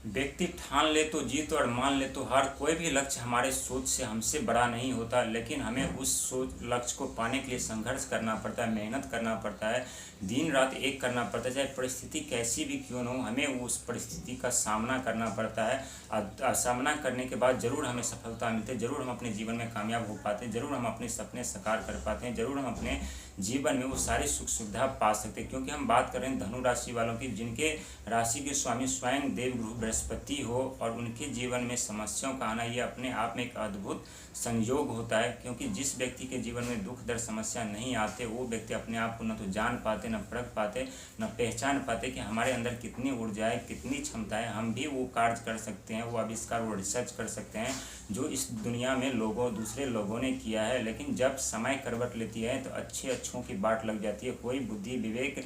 व्यक्ति ठान ले तो जीत और मान ले तो हार। कोई भी लक्ष्य हमारे सोच से हमसे बड़ा नहीं होता, लेकिन हमें उस सोच लक्ष्य को पाने के लिए संघर्ष करना पड़ता है, मेहनत करना पड़ता है, दिन रात एक करना पड़ता है। चाहे परिस्थिति कैसी भी क्यों न हो, हमें उस परिस्थिति का सामना करना पड़ता है। सामना करने के बाद जरूर हमें सफलता मिलती है, जरूर हम अपने जीवन में कामयाब हो पाते हैं, जरूर हम अपने सपने साकार कर पाते हैं, जरूर हम अपने जीवन में वो सारी सुख सुविधा पा सकते हैं। क्योंकि हम बात कर रहे हैं धनु राशि वालों की, जिनके राशि के स्वामी स्वयं देवगुरु बृहस्पति हो और उनके जीवन में समस्याओं का आना, ये अपने आप में एक अद्भुत संयोग होता है। क्योंकि जिस व्यक्ति के जीवन में दुख दर्द समस्या नहीं आते, वो व्यक्ति अपने आप को न तो जान पाते, न परख पाते, न पहचान पाते कि हमारे अंदर कितनी ऊर्जा है, कितनी क्षमता है, हम भी वो कार्य कर सकते हैं, वो आविष्कार, वो रिसर्च कर सकते हैं जो इस दुनिया में दूसरे लोगों ने किया है। लेकिन जब समय करवट लेती है तो अच्छों की बाट लग जाती है, कोई बुद्धि विवेक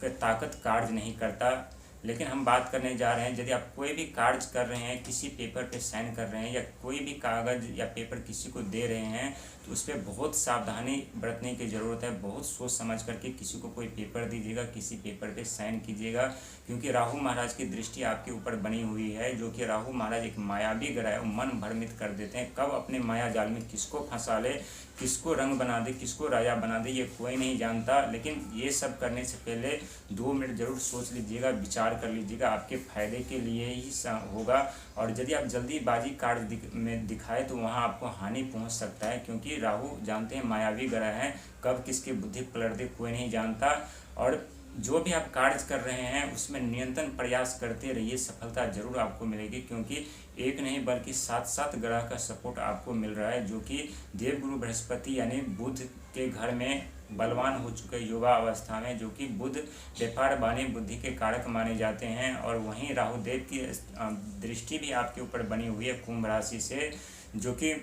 ताकत कार्य नहीं करता। लेकिन हम बात करने जा रहे हैं, यदि आप कोई भी कार्य कर रहे हैं, किसी पेपर पे साइन कर रहे हैं या कोई भी कागज़ या पेपर किसी को दे रहे हैं, तो उस पर बहुत सावधानी बरतने की ज़रूरत है। बहुत सोच समझ करके किसी को कोई पेपर दीजिएगा, किसी पेपर पे साइन कीजिएगा। क्योंकि राहु महाराज की दृष्टि आपके ऊपर बनी हुई है, जो कि राहु महाराज एक मायावी ग्रह है, वो मन भ्रमित कर देते हैं। कब अपने माया जाल में किसको फंसा ले, किसको रंग बना दे, किसको राजा बना दे, ये कोई नहीं जानता। लेकिन ये सब करने से पहले 2 मिनट जरूर सोच लीजिएगा, विचार कर लीजिएगा, आपके फायदे के लिए ही होगा। और यदि आप जल्दीबाजी कार्य में दिखाए तो वहाँ आपको हानि पहुँच सकता है। क्योंकि राहु जानते हैं मायावी ग्रह हैं, कब किसकी बुद्धि पलट दे कोई नहीं जानता। और जो भी आप कार्य कर रहे हैं उसमें निरंतर प्रयास करते रहिए, सफलता जरूर आपको मिलेगी। क्योंकि एक नहीं बल्कि 7 ग्रह का सपोर्ट आपको मिल रहा है, जो कि देवगुरु बृहस्पति यानी बुध के घर में बलवान हो चुके युवा अवस्था में, जो कि बुध व्यापार वाणी बुद्धि के कारक माने जाते हैं। और वहीं राहुदेव की दृष्टि भी आपके ऊपर बनी हुई है कुंभ राशि से, जो कि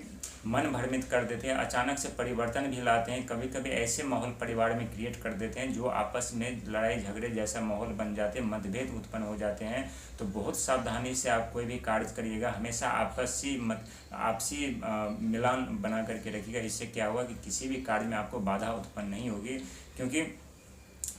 मन भ्रमित कर देते हैं, अचानक से परिवर्तन भी लाते हैं। कभी कभी ऐसे माहौल परिवार में क्रिएट कर देते हैं जो आपस में लड़ाई झगड़े जैसा माहौल बन जाते हैं, मतभेद उत्पन्न हो जाते हैं। तो बहुत सावधानी से आप कोई भी कार्य करिएगा, हमेशा आपसी मिलान बना करके रखिएगा। इससे क्या होगा कि किसी भी कार्य में आपको बाधा उत्पन्न नहीं होगी। क्योंकि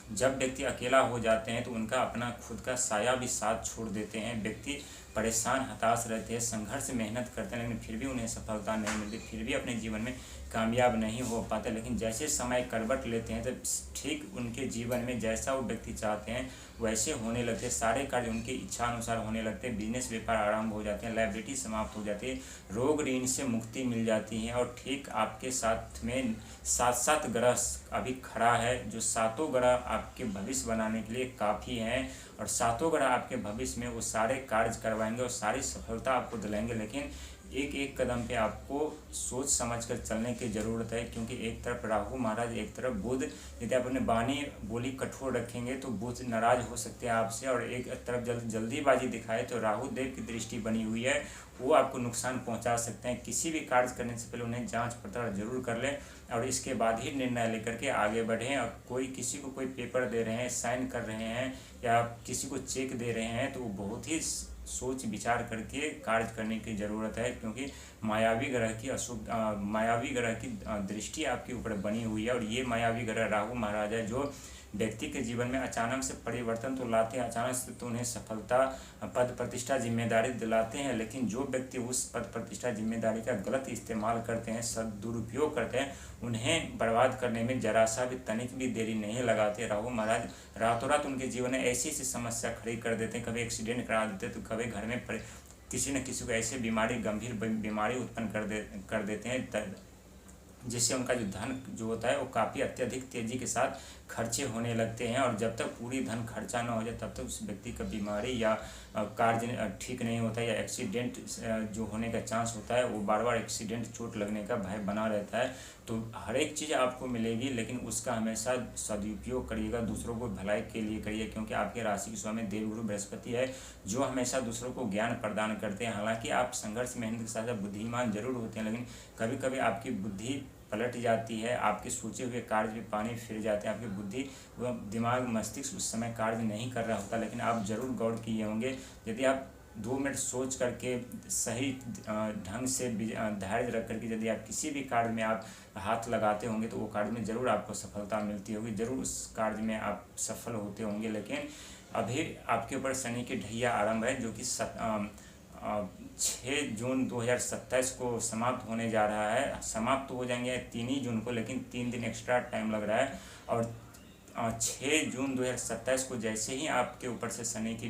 जब व्यक्ति अकेला हो जाते हैं तो उनका अपना खुद का साया भी साथ छोड़ देते हैं। व्यक्ति परेशान हताश रहते हैं, संघर्ष मेहनत करते हैं, लेकिन फिर भी उन्हें सफलता नहीं मिलती, फिर भी अपने जीवन में कामयाब नहीं हो पाते। लेकिन जैसे समय करवट लेते हैं तो ठीक उनके जीवन में जैसा वो व्यक्ति चाहते हैं वैसे होने लगते हैं, सारे कार्य उनकी इच्छा अनुसार होने लगते हैं, बिजनेस व्यापार आरंभ हो जाते हैं, लायबिलिटी समाप्त हो जाती है, रोग ऋण से मुक्ति मिल जाती है। और ठीक आपके साथ में 7 ग्रह अभी खड़ा है, जो 7 ग्रह आपके भविष्य बनाने के लिए काफ़ी हैं। और 7 ग्रह आपके भविष्य में वो सारे कार्य करवाएंगे और सारी सफलता आपको दिलाएंगे। लेकिन एक एक कदम पे आपको सोच समझ कर चलने की ज़रूरत है। क्योंकि एक तरफ राहु महाराज, एक तरफ बुध, यदि आप अपने बानी बोली कठोर रखेंगे तो बुध नाराज हो सकते हैं आपसे। और एक तरफ जल्दीबाजी दिखाए तो राहु देव की दृष्टि बनी हुई है, वो आपको नुकसान पहुंचा सकते हैं। किसी भी कार्य करने से पहले उन्हें जांच पड़ताल जरूर कर लें और इसके बाद ही निर्णय लेकर के आगे बढ़ें। और किसी को कोई पेपर दे रहे हैं, साइन कर रहे हैं या किसी को चेक दे रहे हैं तो वो बहुत ही सोच विचार करके कार्य करने की ज़रूरत है। क्योंकि मायावी ग्रह की दृष्टि आपके ऊपर बनी हुई है। और ये मायावी ग्रह राहु महाराज है, जो व्यक्ति के जीवन में अचानक से परिवर्तन तो लाते हैं, अचानक से तो उन्हें सफलता, पद प्रतिष्ठा, जिम्मेदारी दिलाते हैं। लेकिन जो व्यक्ति उस पद प्रतिष्ठा जिम्मेदारी का गलत इस्तेमाल करते हैं, सदुरुपयोग करते हैं, उन्हें बर्बाद करने में जरा सा भी तनिक भी देरी नहीं लगाते। राहु महाराज रातों रात उनके जीवन में ऐसी समस्या खड़ी कर देते हैं, कभी एक्सीडेंट करा देते हैं, तो कभी घर में किसी न किसी को ऐसे गंभीर बीमारी उत्पन्न कर देते हैं, जिससे उनका जो धन जो होता है वो काफ़ी अत्यधिक तेज़ी के साथ खर्चे होने लगते हैं। और जब तक पूरी धन खर्चा ना हो जाए तब तक उस व्यक्ति का बीमारी या कार्य ठीक नहीं होता है, या एक्सीडेंट जो होने का चांस होता है, वो बार बार एक्सीडेंट, चोट लगने का भय बना रहता है। तो हर एक चीज़ आपको मिलेगी, लेकिन उसका हमेशा सदुपयोग करिएगा, दूसरों को भलाई के लिए करिए। क्योंकि आपके राशि के स्वामी देवगुरु बृहस्पति है, जो हमेशा दूसरों को ज्ञान प्रदान करते हैं। हालांकि आप संघर्ष मेहनत के साथ बुद्धिमान जरूर होते हैं, लेकिन कभी कभी आपकी बुद्धि पलट जाती है, आपके सोचे हुए कार्य भी पानी फिर जाते हैं, आपकी बुद्धि व दिमाग मस्तिष्क उस समय कार्य नहीं कर रहा होता। लेकिन आप जरूर गौर किए होंगे, यदि आप 2 मिनट सोच करके सही ढंग से धैर्य रख करके यदि आप किसी भी कार्य में आप हाथ लगाते होंगे तो वो कार्य में ज़रूर आपको सफलता मिलती होगी, ज़रूर उस कार्य में आप सफल होते होंगे। लेकिन अभी आपके ऊपर शनि की ढैया आरंभ है, जो कि 6 जून 2027 को समाप्त होने जा रहा है। समाप्त तो हो जाएंगे 3 ही जून को, लेकिन 3 दिन एक्स्ट्रा टाइम लग रहा है। और 6 जून 2027 को जैसे ही आपके ऊपर से शनि की